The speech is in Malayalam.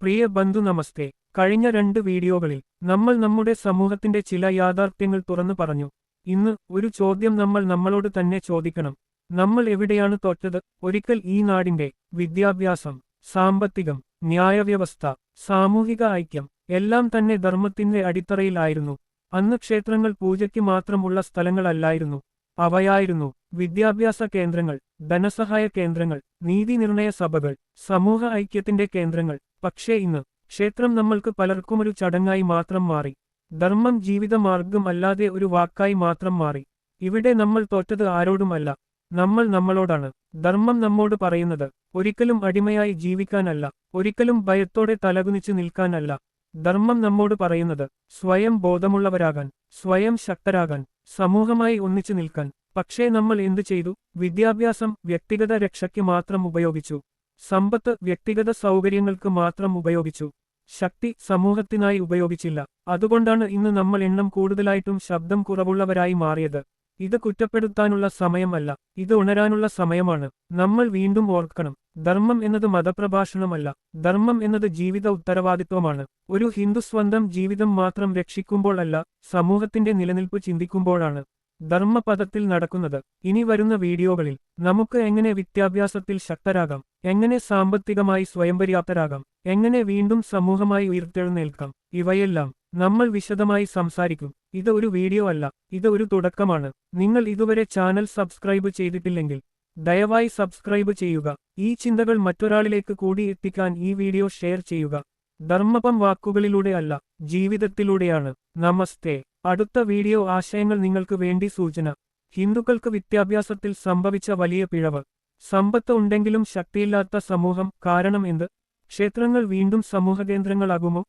പ്രിയ ബന്ധു നമസ്തേ. കഴിഞ്ഞ 2 വീഡിയോകളിൽ നമ്മൾ നമ്മുടെ സമൂഹത്തിന്റെ ചില യാഥാർത്ഥ്യങ്ങൾ തുറന്നു പറഞ്ഞു. ഇന്ന് ഒരു ചോദ്യം നമ്മൾ നമ്മളോട് തന്നെ ചോദിക്കണം. നമ്മൾ എവിടെയാണ് തോറ്റത്? ഒരിക്കൽ ഈ നാടിന്റെ വിദ്യാഭ്യാസം, സാമ്പത്തികം, ന്യായവ്യവസ്ഥ, സാമൂഹിക ഐക്യം എല്ലാം തന്നെ ധർമ്മത്തിന്റെ അടിത്തറയിലായിരുന്നു. അന്ന് ക്ഷേത്രങ്ങൾ പൂജയ്ക്ക് മാത്രമുള്ള സ്ഥലങ്ങളല്ലായിരുന്നു. അവയായിരുന്നു വിദ്യാഭ്യാസ കേന്ദ്രങ്ങൾ, ധനസഹായ കേന്ദ്രങ്ങൾ, നീതിനിർണയ സഭകൾ, സമൂഹ ഐക്യത്തിന്റെ കേന്ദ്രങ്ങൾ. പക്ഷേ ഇന്ന് ക്ഷേത്രം നമ്മൾക്ക് പലർക്കുമൊരു ചടങ്ങായി മാത്രം മാറി. ധർമ്മം ജീവിതമാർഗം അല്ലാതെ ഒരു വാക്കായി മാത്രം മാറി. ഇവിടെ നമ്മൾ തോറ്റത് ആരോടുമല്ല, നമ്മൾ നമ്മളോടാണ്. ധർമ്മം നമ്മോട് പറയുന്നത് ഒരിക്കലും അടിമയായി ജീവിക്കാനല്ല, ഒരിക്കലും ഭയത്തോടെ തലകുനിച്ച് നിൽക്കാനല്ല. ധർമ്മം നമ്മോട് പറയുന്നത് സ്വയം ബോധമുള്ളവരാകാൻ, സ്വയം ശക്തരാകാൻ, സമൂഹമായി ഒന്നിച്ചു നിൽക്കാൻ. പക്ഷേ നമ്മൾ എന്തു ചെയ്തു? വിദ്യാഭ്യാസം വ്യക്തിഗത രക്ഷയ്ക്ക് മാത്രം ഉപയോഗിച്ചു. സമ്പത്ത് വ്യക്തിഗത സൗകര്യങ്ങൾക്ക് മാത്രം ഉപയോഗിച്ചു. ശക്തി സമൂഹത്തിനായി ഉപയോഗിച്ചില്ല. അതുകൊണ്ടാണ് ഇന്ന് നമ്മൾ എണ്ണം കൂടുതലായിട്ടും ശബ്ദം കുറവുള്ളവരായി മാറിയത്. ഇത് കുറ്റപ്പെടുത്താനുള്ള സമയമല്ല, ഇത് ഉണരാനുള്ള സമയമാണ്. നമ്മൾ വീണ്ടും ഓർക്കണം, ധർമ്മം എന്നത് മതപ്രഭാഷണമല്ല, ധർമ്മം എന്നത് ജീവിത ഉത്തരവാദിത്വമാണ്. ഒരു ഹിന്ദു സ്വന്തം ജീവിതം മാത്രം രക്ഷിക്കുമ്പോൾ അല്ല, സമൂഹത്തിന്റെ നിലനിൽപ്പ് ചിന്തിക്കുമ്പോഴാണ് ധർമ്മപദത്തിൽ നടക്കുന്നത്. ഇനി വരുന്ന വീഡിയോകളിൽ നമുക്ക് എങ്ങനെ വിദ്യാഭ്യാസത്തിൽ ശക്തരാകാം, എങ്ങനെ സാമ്പത്തികമായി സ്വയംപര്യാപ്തരാകാം, എങ്ങനെ വീണ്ടും സമൂഹമായി ഉയർത്തെഴുന്നേൽക്കാം, ഇവയെല്ലാം നമ്മൾ വിശദമായി സംസാരിക്കും. ഇത് ഒരു വീഡിയോ അല്ല, ഇത് ഒരു തുടക്കമാണ്. നിങ്ങൾ ഇതുവരെ ചാനൽ സബ്സ്ക്രൈബ് ചെയ്തിട്ടില്ലെങ്കിൽ ദയവായി സബ്സ്ക്രൈബ് ചെയ്യുക. ഈ ചിന്തകൾ മറ്റൊരാളിലേക്ക് കൂടി എത്തിക്കാൻ ഈ വീഡിയോ ഷെയർ ചെയ്യുക. ധർമ്മപം വാക്കുകളിലൂടെ അല്ല, ജീവിതത്തിലൂടെയാണ്. നമസ്തേ. അടുത്ത വീഡിയോ ആശയങ്ങൾ നിങ്ങൾക്ക് വേണ്ടി സൂചന. ഹിന്ദുക്കൾക്ക് വിദ്യാഭ്യാസത്തിൽ സംഭവിച്ച വലിയ പിഴവ്. സമ്പത്ത് ഉണ്ടെങ്കിലും ശക്തിയില്ലാത്ത സമൂഹം. കാരണം എന്ത്? ക്ഷേത്രങ്ങൾ വീണ്ടും സമൂഹകേന്ദ്രങ്ങളാകുമോ?